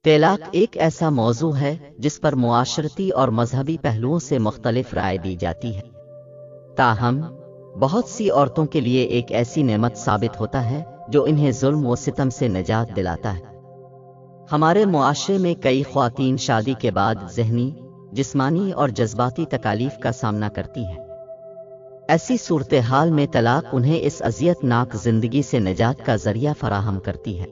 طلاق ایک ایسا موضوع ہے جس پر معاشرتی اور مذہبی پہلوؤں سے مختلف رائے دی جاتی ہے۔ تاہم بہت سی عورتوں کے لیے ایک ایسی نعمت ثابت ہوتا ہے جو انہیں ظلم و ستم سے نجات دلاتا ہے۔ ہمارے معاشرے میں کئی خواتین شادی کے بعد ذہنی، جسمانی اور جذباتی تکالیف کا سامنا کرتی ہیں۔ ایسی صورتحال میں طلاق انہیں اس اذیت ناک زندگی سے نجات کا ذریعہ فراہم کرتی ہے۔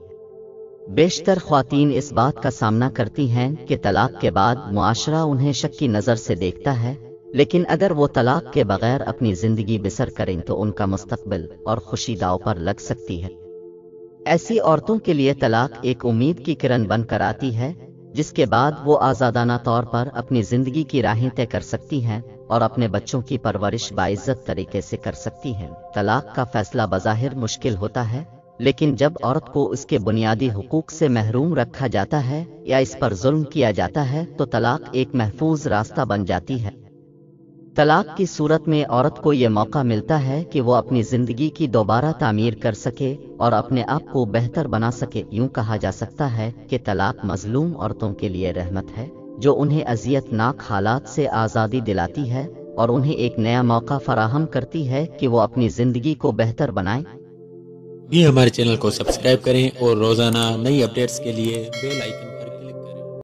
بیشتر خواتین اس بات کا سامنا کرتی ہیں کہ طلاق کے بعد معاشرہ انہیں شک کی نظر سے دیکھتا ہے، لیکن اگر وہ طلاق کے بغیر اپنی زندگی بسر کریں تو ان کا مستقبل اور خوشی داؤ پر لگ سکتی ہے۔ ایسی عورتوں کے لیے طلاق ایک امید کی کرن بن کر آتی ہے، جس کے بعد وہ آزادانہ طور پر اپنی زندگی کی راہیں طے کر سکتی ہیں اور اپنے بچوں کی پرورش باعزت طریقے سے کر سکتی ہیں۔ طلاق کا فیصلہ بظاہر مشکل ہوتا ہے، لیکن جب عورت کو اس کے بنیادی حقوق سے محروم رکھا جاتا ہے یا اس پر ظلم کیا جاتا ہے تو طلاق ایک محفوظ راستہ بن جاتی ہے۔ طلاق کی صورت میں عورت کو یہ موقع ملتا ہے کہ وہ اپنی زندگی کی دوبارہ تعمیر کر سکے اور اپنے آپ کو بہتر بنا سکے۔ یوں کہا جا سکتا ہے کہ طلاق مظلوم عورتوں کے لیے رحمت ہے، جو انہیں اذیت ناک حالات سے آزادی دلاتی ہے اور انہیں ایک نیا موقع فراہم کرتی ہے کہ وہ اپنی زندگی کو بہتر بنائیں۔ بھی ہمارے چینل کو سبسکرائب کریں اور روزانہ نئی اپڈیٹس کے لیے بیل آئیکن